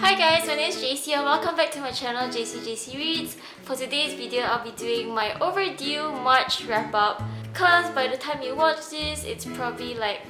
Hi guys, my name is JC and welcome back to my channel jaceyjayceereads. For today's video, I'll be doing my overdue March wrap up because by the time you watch this, it's probably like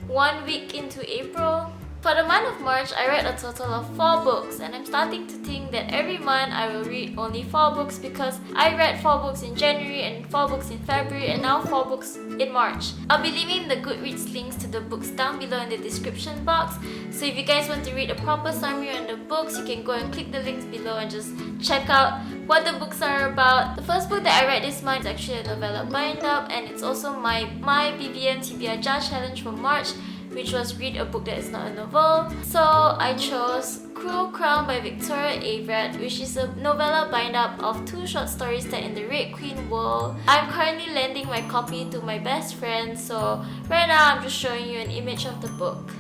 1 week into April. For the month of March, I read a total of 4 books and I'm starting to think that every month I will read only 4 books because I read 4 books in January and 4 books in February and now 4 books in March. I'll be leaving the Goodreads links to the books down below in the description box, so if you guys want to read a proper summary on the books, you can go and click the links below and just check out what the books are about. The first book that I read this month is actually a novella bind-up and it's also my BBM TBR Jar challenge for March, which was read a book that is not a novel. So I chose Cruel Crown by Victoria Aveyard, which is a novella bind-up of 2 short stories set in the Red Queen world. I'm currently lending my copy to my best friend, so right now I'm just showing you an image of the book.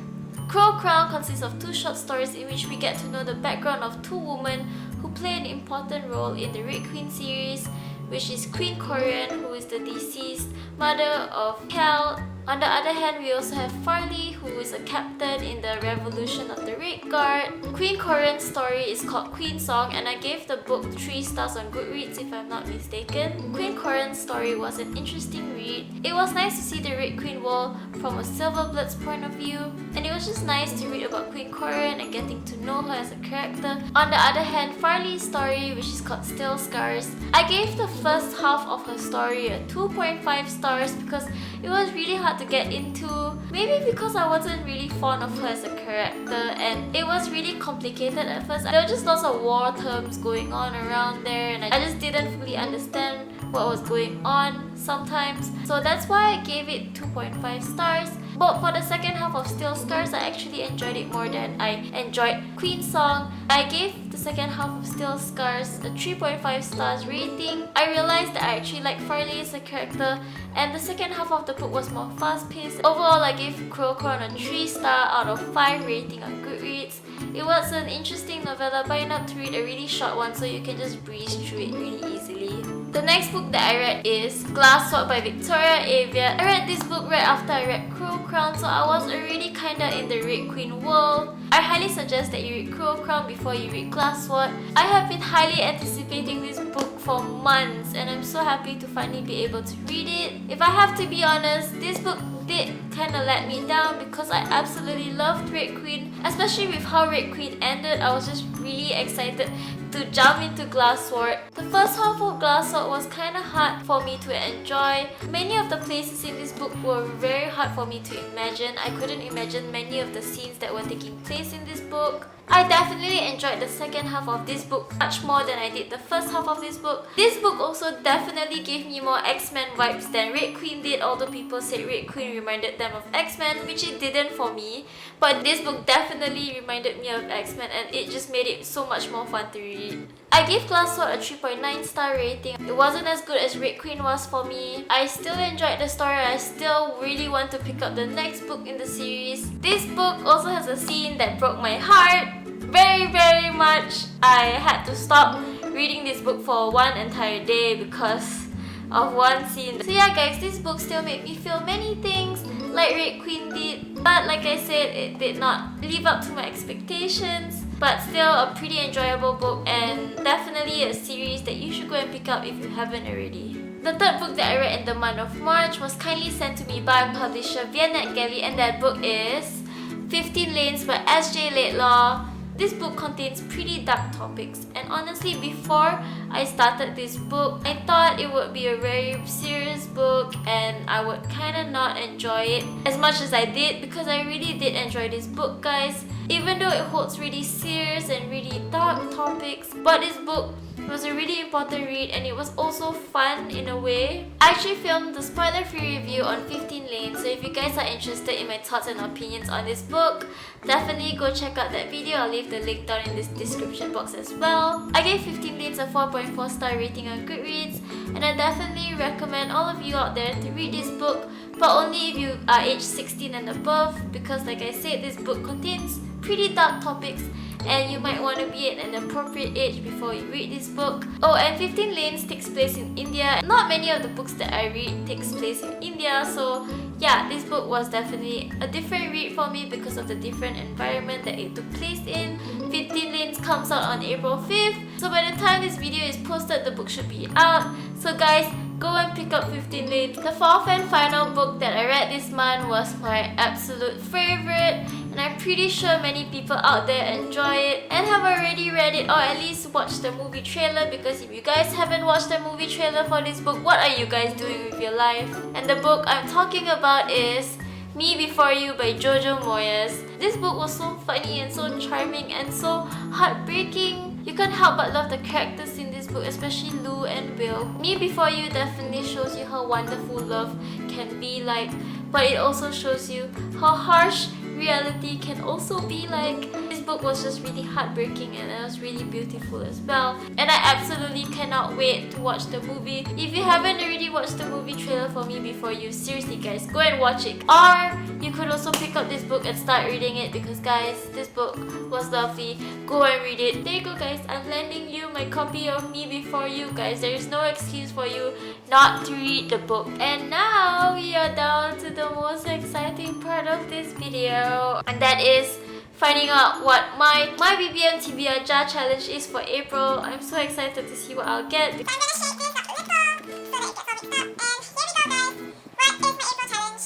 Cruel Crown consists of 2 short stories in which we get to know the background of 2 women who play an important role in the Red Queen series, which is Queen Corian, who is the deceased mother of Cal. On the other hand, we also have Farley, who is a captain in the Revolution of the Red Guard. Queen Corian's story is called Queen Song and I gave the book 3 stars on Goodreads if I'm not mistaken. Queen Corian's story was an interesting read. It was nice to see the Red Queen world from a Silverblood's point of view, and it was just nice to read about Queen Corian and getting to know her as a character. On the other hand, Farley's story, which is called Still Scars, I gave the first half of her story a 2.5 stars because it was really hard to get into, maybe because I wasn't really fond of her as a character and it was really complicated at first. There were just lots of war terms going on around there and I just didn't fully understand what was going on sometimes. So that's why I gave it 2.5 stars. But for the second half of Still Scars, I actually enjoyed it more than I enjoyed Queen Song. I gave the second half of Still Scars a 3.5 stars rating. I realized that I actually like Farley as a character and the second half of the book was more fast-paced. Overall, I gave Cruel Crown a 3 star out of 5 rating on Goodreads. It was an interesting novella, but enough to read, a really short one, so you can just breeze through it really easily. The next book that I read is Glass Sword by Victoria Aveyard. I read this book right after I read Cruel Crown, so I was already kinda in the Red Queen world. I highly suggest that you read Cruel Crown before you read Glass Sword. I have been highly anticipating this book for months and I'm so happy to finally be able to read it. If I have to be honest, this book did kinda let me down because I absolutely loved Red Queen, especially with how Red Queen ended. I was just really excited to jump into Glass Sword. The first half of Glass Sword was kinda hard for me to enjoy. Many of the places in this book were very hard for me to imagine. I couldn't imagine many of the scenes that were taking place in this book. I definitely enjoyed the second half of this book much more than I did the first half of this book. This book also definitely gave me more X-Men vibes than Red Queen did, although people said Red Queen reminded them of X-Men, which it didn't for me. But this book definitely reminded me of X-Men and it just made it so much more fun to read. I gave Glass Sword a 3.9 star rating. It wasn't as good as Red Queen was for me. I still enjoyed the story. I still really want to pick up the next book in the series. This book also has a scene that broke my heart very much. I had to stop reading this book for 1 entire day because of one scene. So yeah guys, this book still made me feel many things like Red Queen did, but like I said, it did not live up to my expectations. But still a pretty enjoyable book and definitely a series that you should go and pick up if you haven't already. The third book that I read in the month of March was kindly sent to me by publisher Vianette Gelly and that book is 15 Lanes by S.J. Laidlaw. This book contains pretty dark topics and honestly before I started this book, I thought it would be a very serious book and I would kinda not enjoy it as much as I did because I really did enjoy this book guys. Even though it holds really serious and really dark topics, but this book was a really important read and it was also fun in a way. I actually filmed the spoiler-free review on 15 Lanes, so if you guys are interested in my thoughts and opinions on this book, definitely go check out that video. I'll leave the link down in this description box as well. I gave 15 Lanes a 4.4 star rating on Goodreads and I definitely recommend all of you out there to read this book, but only if you are age 16 and above because like I said, this book contains pretty dark topics and you might want to be at an appropriate age before you read this book. Oh, and 15 Lanes takes place in India. Not many of the books that I read takes place in India, so yeah, this book was definitely a different read for me because of the different environment that it took place in. 15 comes out on April 5th. So by the time this video is posted, the book should be out. So guys, go and pick up 15 Lanes. The fourth and final book that I read this month was my absolute favorite, and I'm pretty sure many people out there enjoy it and have already read it or at least watched the movie trailer, because if you guys haven't watched the movie trailer for this book, what are you guys doing with your life? And the book I'm talking about is Me Before You by Jojo Moyes. This book was so funny and so charming and so heartbreaking. You can't help but love the characters in this book, especially Lou and Will. Me Before You definitely shows you how wonderful love can be like, but it also shows you how harsh reality can also be like. This book was just really heartbreaking and it was really beautiful as well. And I absolutely cannot wait to watch the movie. If you haven't already watched the movie trailer for Me Before You, seriously guys, go and watch it. Or you could also pick up this book and start reading it, because guys, this book was lovely. Go and read it. There you go guys, I'm lending you my copy of Me Before You guys. There is no excuse for you not to read the book. And now we are down to the most exciting part of this video, and that is finding out what my BBM TBR jar challenge is for April. I'm so excited to see what I'll get. So I'm gonna shake this up a little so that it gets all mixed up. And here we go guys. What is my April challenge?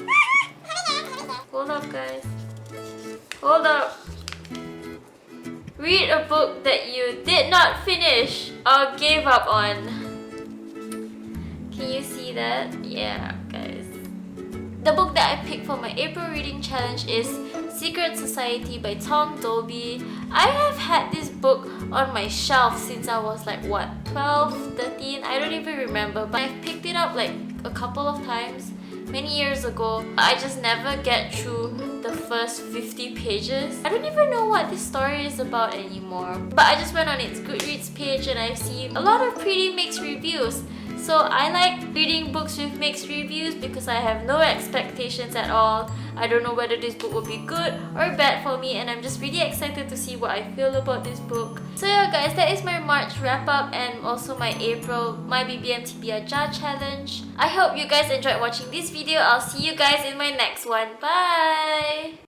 Have it here. Hold up guys. Hold up. Read a book that you did not finish or gave up on. Can you see that? Yeah guys. The book that I picked for my April reading challenge is Secret Society by Tom Dolby. I have had this book on my shelf since I was like what, 12, 13? I don't even remember, but I've picked it up like a couple of times many years ago. I just never get through the first 50 pages. I don't even know what this story is about anymore. But I just went on its Goodreads page and I've seen a lot of pretty mixed reviews. So I like reading books with mixed reviews because I have no expectations at all. I don't know whether this book will be good or bad for me, and I'm just really excited to see what I feel about this book. So yeah guys, that is my March wrap up and also my April My BBM TBR jar challenge. I hope you guys enjoyed watching this video. I'll see you guys in my next one. Bye!